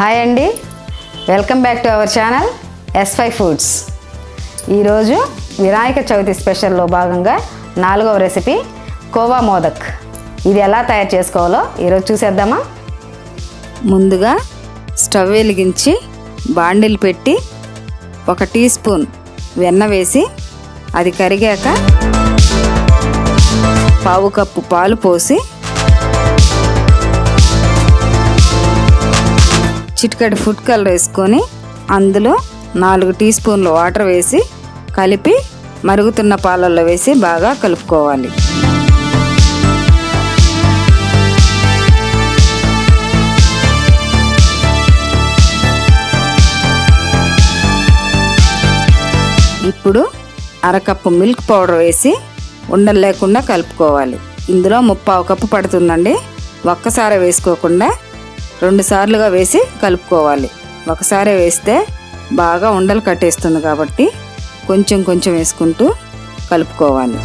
Hi అండి, welcome back to our channel S5 foods. ఈరోజు వినాయక చవితి స్పెషల్లో భాగంగా 4వ రెసిపీ కోవా మోదక్. ఇది ఎలా తయారు చేసుకోవాలో ఈరోజు చూసేద్దామా. ముందుగా స్టవ్ వెలిగించి బాండిల్ పెట్టి 1 టీ స్పూన్ వెన్న వేసి అది కరిగాక 1/2 కప్పు పాలు పోసి చిటికెడు ఫుడ్ కలర్ వేసుకొని అందులో 4 టీ స్పూన్లు వాటర్ వేసి కలిపి మరుగుతున్న పాలల్లో వేసి బాగా కలుపుకోవాలి. ఇప్పుడు 1/2 కప్పు మిల్క్ పౌడర్ వేసి ఉండలు లేకుండా కలుపుకోవాలి. ఇందులో 3/4 కప్పు పడుతుందండి. ఒక్కసారి వేసుకోకుండా 2 సార్లుగా వేసి కలుపుకోవాలి. ఒకసారి వేస్తే బాగా ఉండలు కట్టేస్తుంది కాబట్టి కొంచెం కొంచెం వేసుకుంటూ కలుపుకోవాలి.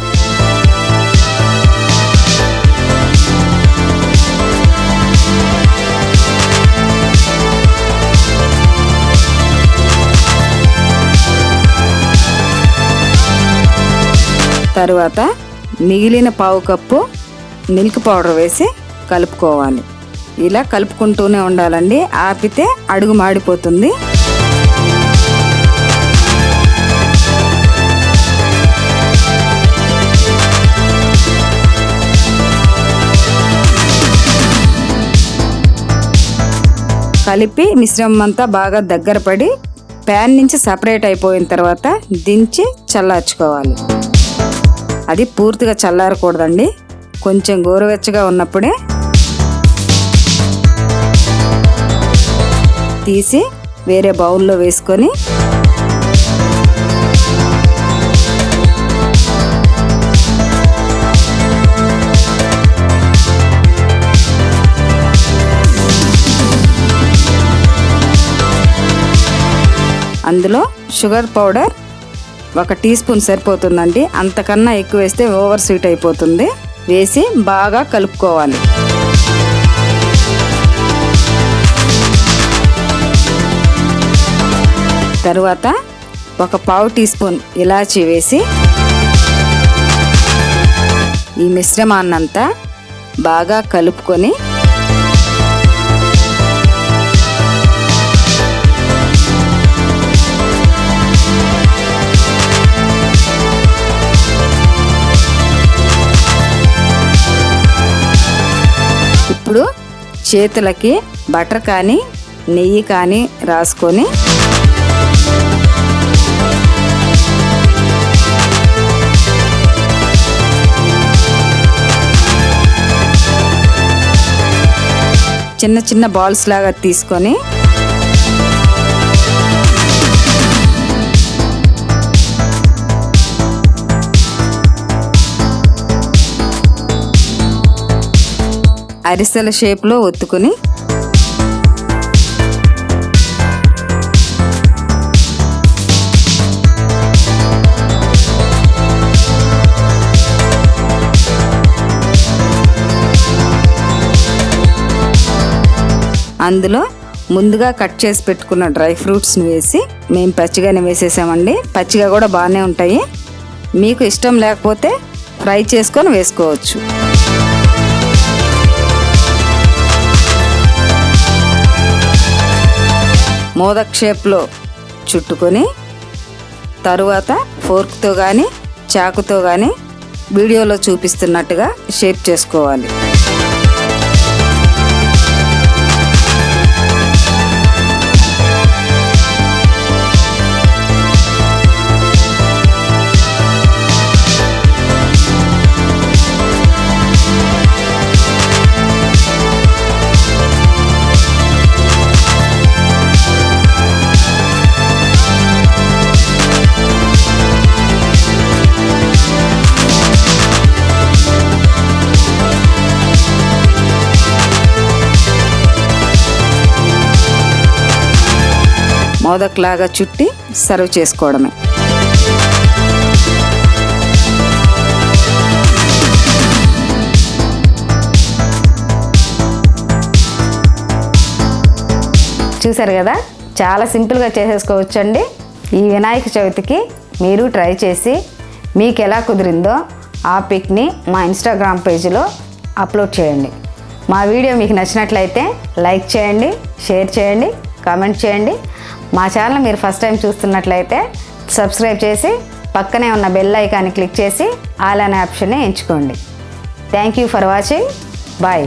తరువాత మిగిలిన 1/2 కప్పు మిల్క్ పౌడర్ వేసి కలుపుకోవాలి. ఇలా కలుపుకుంటూనే ఉండాలండి, ఆపితే అడుగు మాడిపోతుంది. కలిపి మిశ్రమం అంతా బాగా దగ్గర పడి ప్యాన్ నుంచి సపరేట్ అయిపోయిన తర్వాత దించి చల్లార్చుకోవాలి. అది పూర్తిగా చల్లారకూడదండి, కొంచెం గోరువెచ్చగా ఉన్నప్పుడే తీసి వేరే బౌల్లో వేసుకొని అందులో షుగర్ పౌడర్ 1 టీ స్పూన్ సరిపోతుందండి, అంతకన్నా ఎక్కువ వేస్తే ఓవర్ స్వీట్ అయిపోతుంది. వేసి బాగా కలుపుకోవాలి. తరువాత 1/4 టీ స్పూన్ ఇలాచీ వేసి ఈ మిశ్రమాన్నంతా బాగా కలుపుకొని ఇప్పుడు చేతులకి బటర్ కానీ నెయ్యి కానీ రాసుకొని చిన్న చిన్న బాల్స్ లాగా తీసుకొని అరిసెల షేప్లో ఒత్తుకొని అందులో ముందుగా కట్ చేసి పెట్టుకున్న డ్రై ఫ్రూట్స్ని వేసి, మేము పచ్చిగానే వేసేసామండి, పచ్చిగా కూడా బాగానే ఉంటాయి. మీకు ఇష్టం లేకపోతే ఫ్రై చేసుకొని వేసుకోవచ్చు. మోదక్ షేప్లో చుట్టుకొని తరువాత ఫోర్క్తో కానీ చాకుతో కానీ వీడియోలో చూపిస్తున్నట్టుగా షేప్ చేసుకోవాలి. మోదక్ లాగా చుట్టి సర్వ్ చేసుకోవడమే. చూసారు కదా, చాలా సింపుల్గా చేసేసుకోవచ్చండి. ఈ వినాయక చవితికి మీరు ట్రై చేసి మీకు ఎలా కుదిరిందో ఆ పిక్ని మా ఇన్స్టాగ్రామ్ పేజీలో అప్లోడ్ చేయండి. మా వీడియో మీకు నచ్చినట్లయితే లైక్ చేయండి, షేర్ చేయండి, కామెంట్ చేయండి. మా ఛానల్ మీరు ఫస్ట్ టైం చూస్తున్నట్లయితే సబ్స్క్రైబ్ చేసి పక్కనే ఉన్న బెల్ ఐకాన్ని క్లిక్ చేసి ఆల్ అనే ఆప్షన్ని ఎంచుకోండి. Thank you for watching. Bye.